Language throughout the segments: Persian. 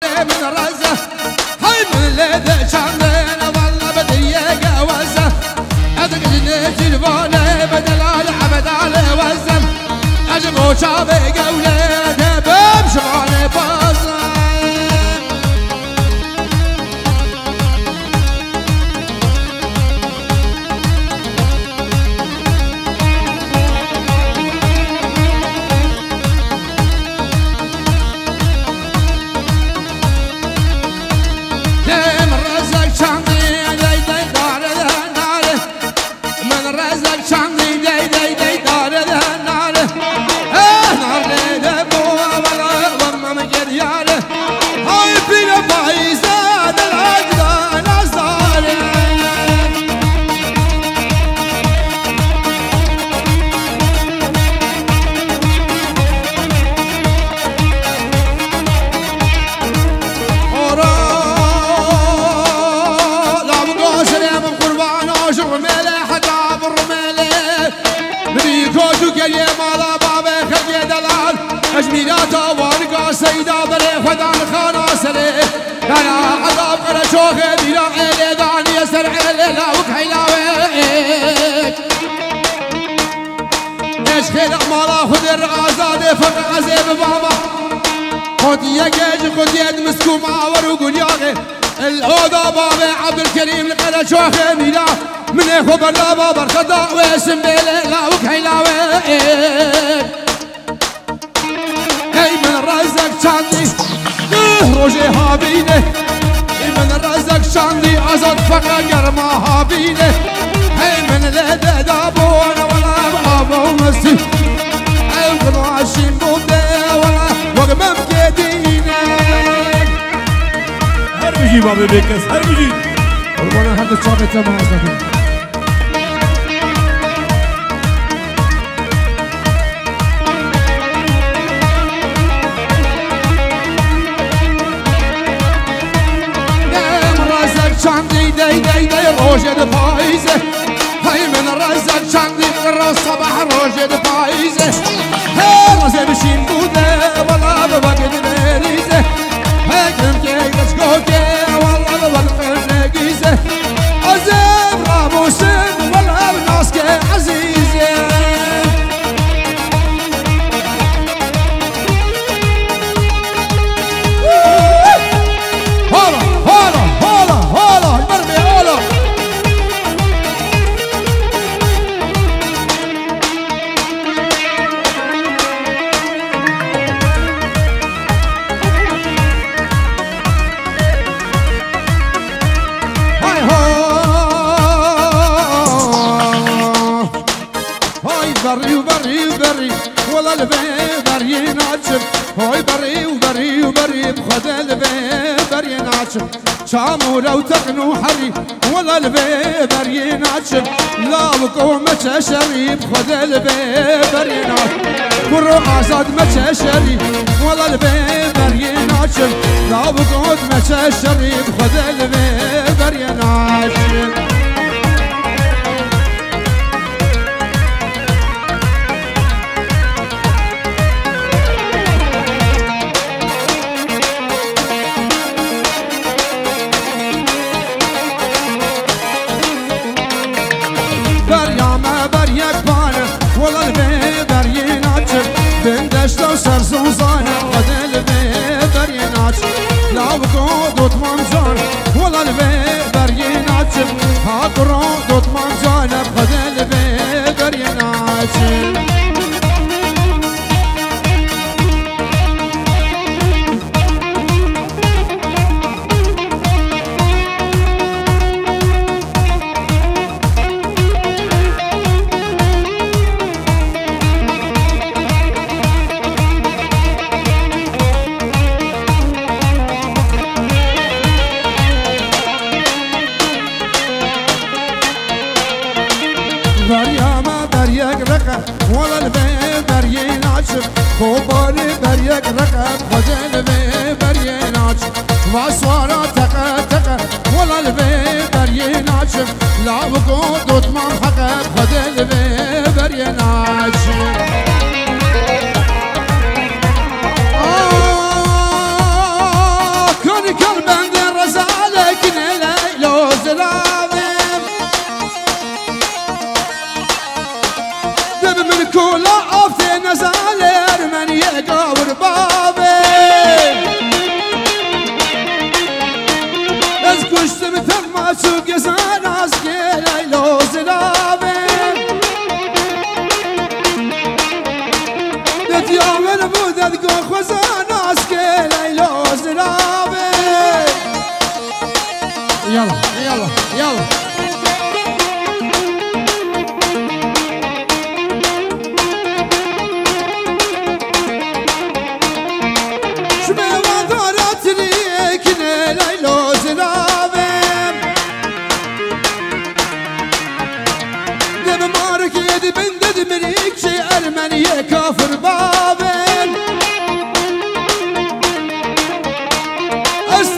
من رزه هاي من لذة شاملين والله بدي جوزه أدقني تلفوني بدل العبد على وزن أجمو شابي قولي تبم شغالي بازن أجميلات وارقا سيدا بري خدان خناصري أنا عذاب على شوخي بلا عيلي داني يسر عيلي لا وكحيلاويك إيش خيل أعمالا خد الرغازة فقع عزيب بابا خد يجيج خد يد مسكو معاور وقول ياغي الأوضة بابي عبد الكريم لقد شوخي بلا من إخو بلا بابا الخضاء واسم بيلي لا وكحيلاويك هی من رزق چندی روژه ها بینه هی من رزق چندی ازاد فقط گرما ها بینه هی من لده دابون ولا بابا مستی هی قناشین بوده ولا وقمم کدینه هر بجی بابا بکس هر بجی قربان هر دو چاقت ما ازدیم چندی دی دی دی روژه د پاییزه هی من رزق چندی قرار صبح روژه د پاییزه هی رزه بشین بوده والا به وقت بریزه هی کم که گشگو که والا به وقت نگیزه عزیب راموسم والا به ناس که عزیزه شامورة وتقنو حري ولا البيبر ينعشم لا وقومة شريب خذ البيبر ينعشم كرو عزاد مچ شريب ولا البيبر ينعشم لا وقومة شريب خذ البيبر ينعشم بندشت و سرسوزانه قدل ببر ينعشم لا بقود وطمان جان ولا الببر ينعشم هاقرون وطمان جانه قدل ببر ينعشم ولا البيبر ينعشم خوبالي بريق رقب خجل البيبر ينعشم واسوارا تقا تقا ولا البيبر ينعشم لا وقود وطمان حقب خجل البيبر ينعشم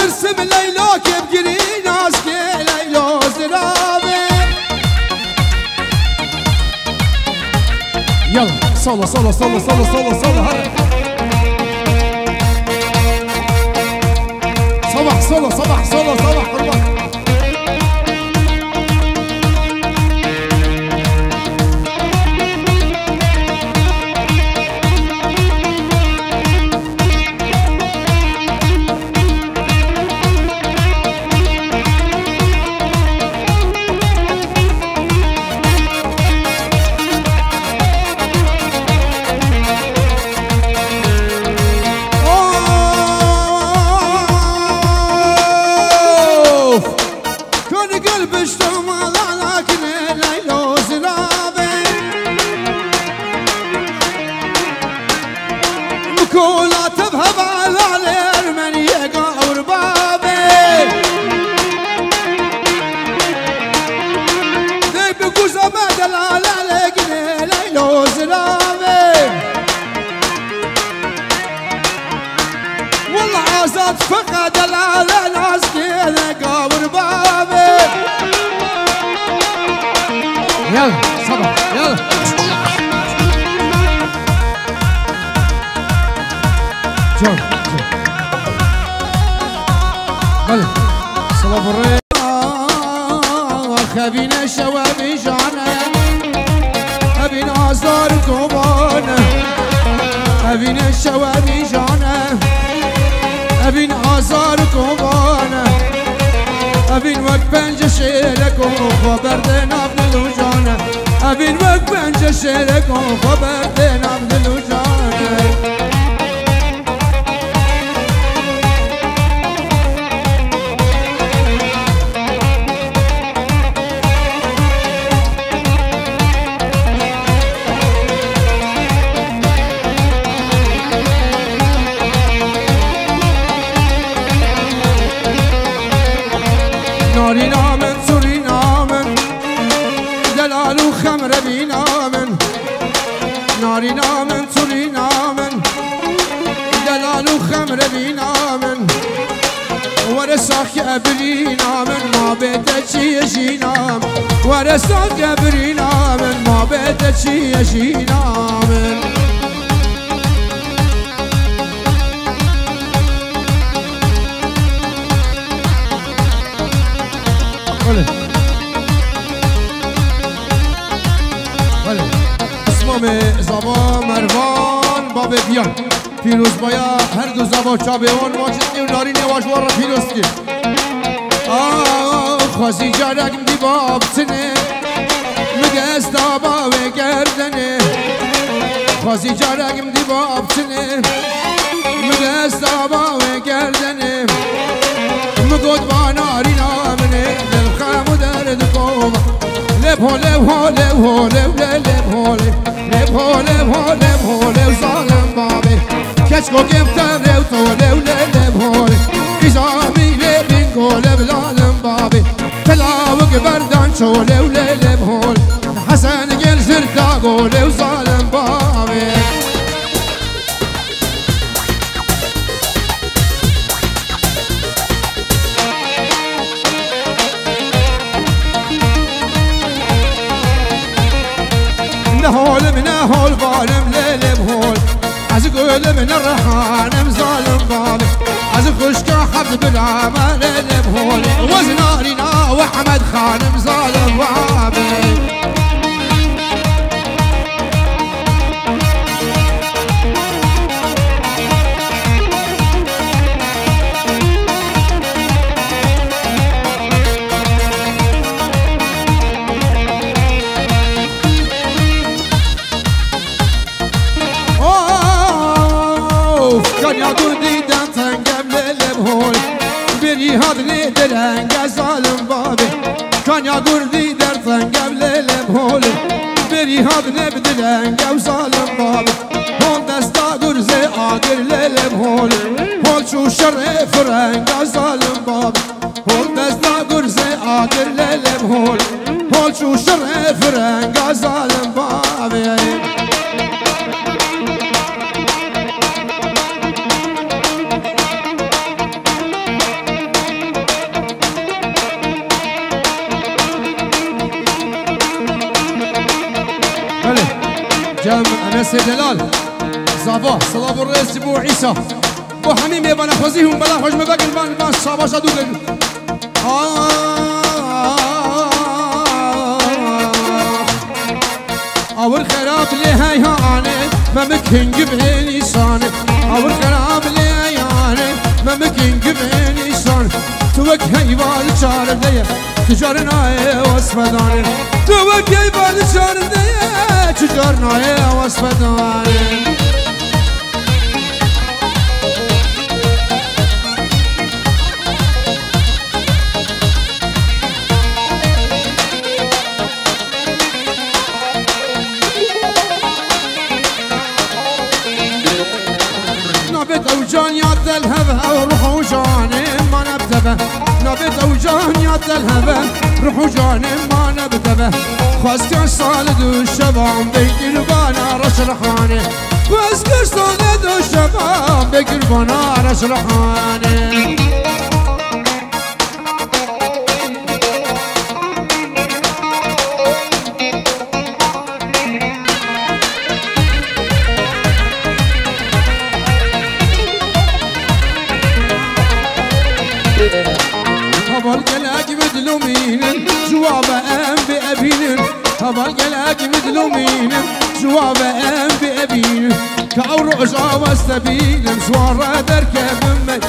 ترسم ليلى كيف جري ناس كي ليلى زرابي يلا صلى صلى صلى صلى صلى صلى هلا صباح صلى صباح صلى صباح قربان فقد العلى ناس كذا قابر بابي يلا صباح يلا جون بله صلاة الريح خبينا الشوابي جانا أبينا أزار كوبانا أبينا الشوابي جانا أبين آزار كوبانا أبين وقت بنج شيلك وخبر دين عبد الوجانا أبين وقت بنج شيلك وخبر دين عبد الوجانا ناري نامن سوري نامن دلال وخمر بي نامن ناري نامن سوري نامن دلال وخمر بي نامن ورساك أبري نامن ما بيتك شي نام ورساك أبري نامن ما بيتك شي نامن اسمم زبا مروان باب بیان پیروز بایا هر دو زبا چابهان واجد نیو ناری نواش وار پیروز کی خوازی جارگم دی باب سنه مگه استابا و گردنه خوازی جارگم دی باب سنه مگه استابا و گردنه مگود با ناری نامنه دل خم و درد کوما لب هو لب هو لب هو لب لب هو لب هو لب هو لب هو لب ظالم بابي كشكو جبت لب تو لب لب هو إزامي لب نقول لب ظالم بابي تلاوك بردان شو لب لب هو حسن جل زرتا قول لب ظالم بابي هول من هول ظالم ليل بهول عز قول من الرحان مظالم بابي عز خشكا حبل بالعمل ليل بهول وزنارنا وحمد خان مظالم بابي هادني درنگ ظالم بابي كان يا قردي درتن قبل لبهول بري هادني بدرنگ ظالم بابي هون دستا قرزي آقر لبهول هول شو شرف رنگ ظالم بابي هون دستا قرزي آقر لبهول هول شو شرف رنگ ظالم بابي سيدلال زابا صلاة الرئيس بو عيسى بو حميم يبانا خوزيهم بلا خوش مباقي البان صاباشا دوغل اور خراب لي هياني ما ممكن جبهني صاني اور خراب لي هياني ما ممكن جبهني صاني توك هيبال شار ديه تجارنا واسفداني توك هيبال شار ديه تجارنا واسفداني نبت اوجان يد الهوى وروح وجاني ما نبتبه نبت اوجان يد الهوى روح وجاني ما نبتبه خواستي صالد الشباب بقربانا رشرحاني خواستي صالد الشباب بقربانا رشرحاني هبال قلاك مدلومين جواب ام بأبين هبال قلاك مدلومين جواب ام بأبين كأور رجع واستبين مسوار دركب من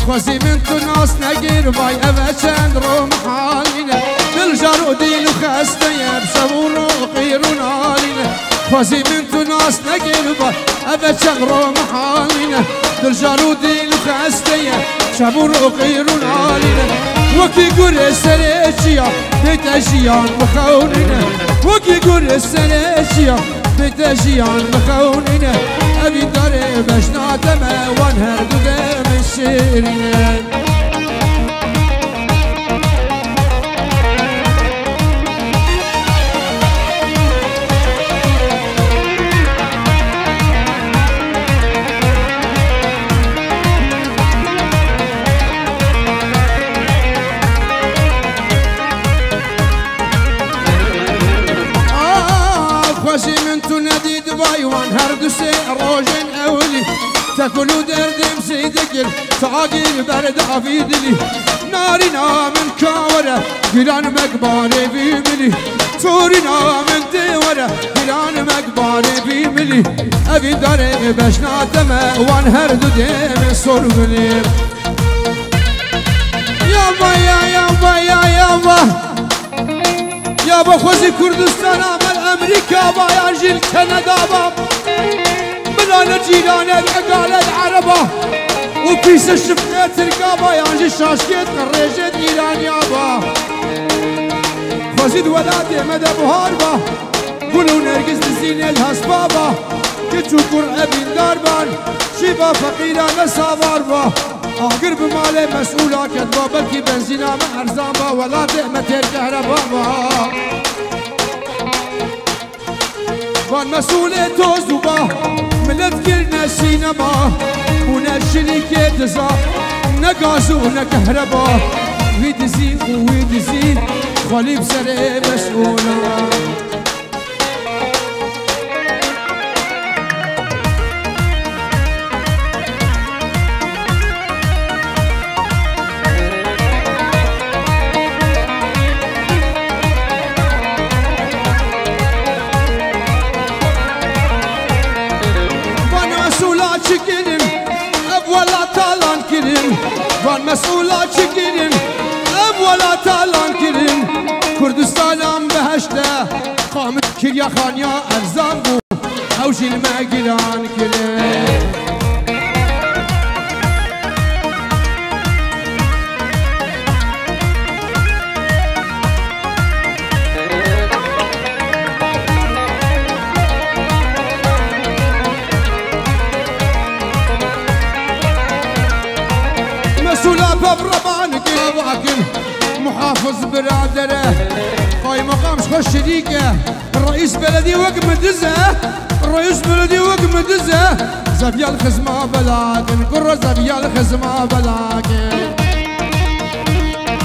خوزي من تناس نقير باي أبتشان روم حالنا بالجرودين وخاستيا بسبور وقيرون علينا خوزي من تناس نقير باي أبتشان روم حالنا بالجرودين وخاستيا شبور وقيرون علينا وكي قول السريشيا بتجيان مخوننا وكي قول السريشيا بتجيان مخوننا أبي داري بشنا دمه وانهر دم الشيرين خوشي من تنادي دبي وانهر دسي روجن أولي تاكلوا دردم سيدكر تعاقل برد عفيدلي نارنا من كاورة قلان مقباري في ملي تورنا من ديورة قلان مقباري في ملي أبي داري بشنا دمه وانهر دم صرغلي يابا يابا يابا يابا خوزي كردستان عمل أمريكا با يرجل كندا با بلان جيلان الأقال العربة وبيس الشفقات القابا يرجل شاشكيت قريجت إيران يابا خوزي دولاتي مدى بهار با قولوا نرقز نزين الهسبابا كتو قرأبين داربان شيبا فقيرا مسافار با آخر بمال مسؤولا كدبا بلكي بنزينا مع أرزابا ولا دعمة الكهرباء وان مسؤولي توزوبا ملفكرنا السينما ونشري كيتزا نقاسو نكهربا ويدزين ويدزين خالي بسري مسؤولا çekirin, evvela talan kirin. Van mesula çekirin, evvela talan kirin. Kurdistan'ın beheşte, kamet kirya khanya erzan bu, evjilme giran kirin. بربانك واكن محافظ برادره قايم مقام خوش شريكه الرئيس بلدي وقت مدزه الرئيس بلدي وقت مدزه زبيا الخزمه بلاكن كره زبيا الخزمه بلاكن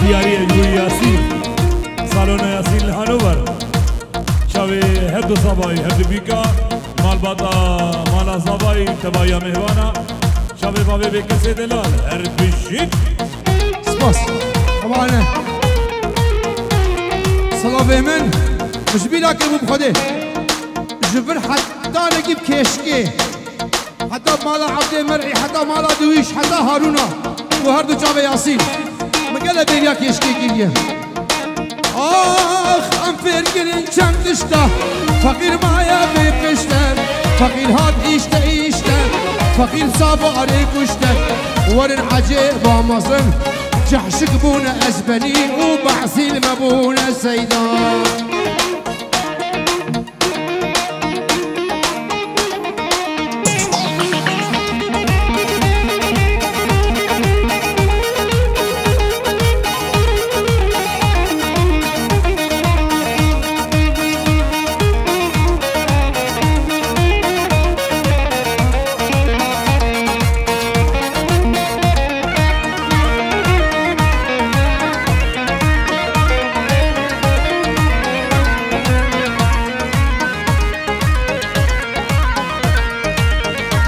دياري ياسين صالون ياسين هانوفر شاوي هدو صباي هدو بيكا مال باتا مال صباي تبايا مهوانا شابي بابي بكسي دلال هرد بشيت سباس طبعا صلافي من مش بيلاك ابو بخده جبر حتى نجيب كشكي حتى مالا عبد مرعي حتى مالا دويش حتى هارونا وهردو جاب ياسين مقاله بيليا كشكي كيليا آخ ام فرقلين چند دشتا فقير مايا بقشتن فقير هاد ايشتا فقير صاباري كشتن ورن عجيب ومصن جحشك بونا أزبنين وبعسيل ما بونا سيدان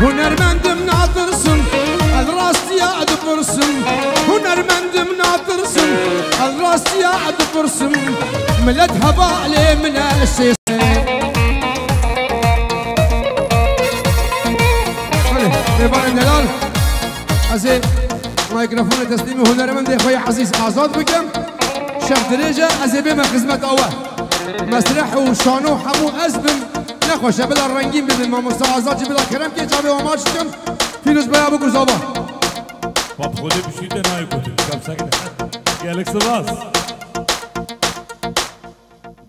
هنرمندم ناطرسن الراستي عد برسن هنرمندم ناطرسن الراستي عد برسن ملت هبالي من السيس ريبان دلال ازي مايكروفون تسليمي هنرمند اخوي عزيز ازاد بكم شيخ دريجه ازي بما خدمه اول مسرح وشانو حمو ازبم نخوش بلا رنگین ببین ما مستعزات بلا کرم که جابه و ماشتم فیروز بیا بگو زابا باب خوده بشیده نایی کتی کم سکنه گلک سباس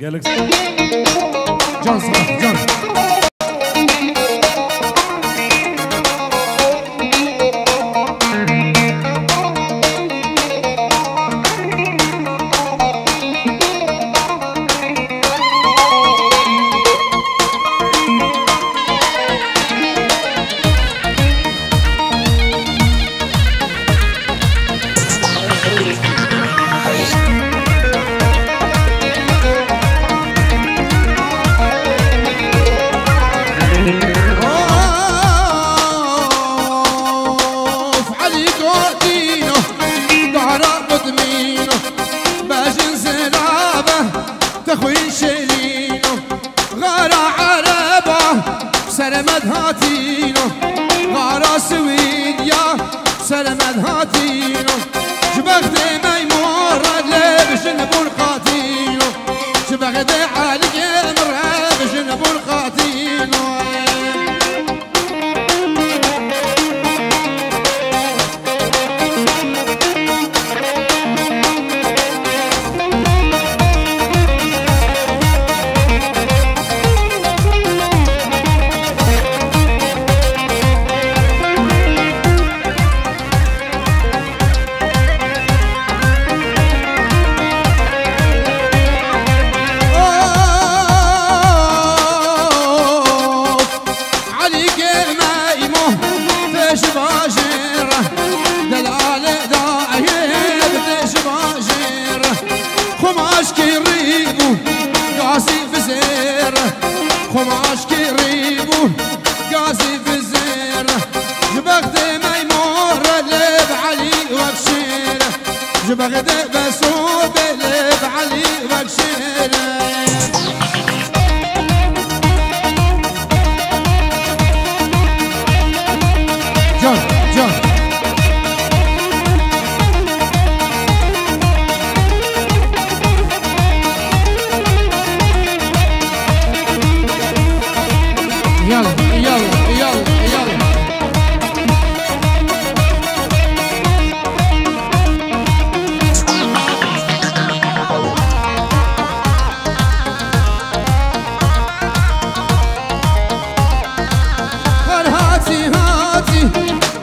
گلک سباس جان صلاح جان تخوين شيلينو غارة عربة سلمت هاتينو غارة سويديا سلمت هاتينو جبغت ميمور لبش نبون قاتينو جبغت علي مرة بش نبون قاتينو خماش كريبو قاسي في الزير جبغت ميمور لب علي وبشير جبغت بسوب لب علي وبشير جان جان يلا يلا يلا يلا خير هاتي هاتي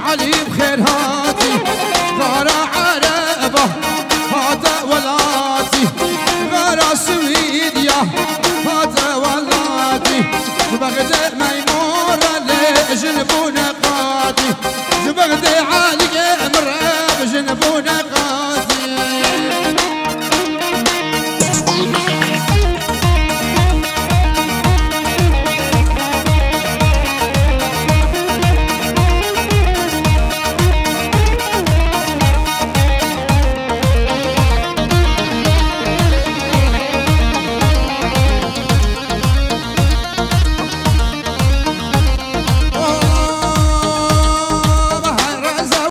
علي بخير هاتي غارة عربة هاتا ولاتي غارة سويديا هاتا ولاتي جبغت ميمور لجنبون قاتي جبغت علي مرة بجنبون قاتي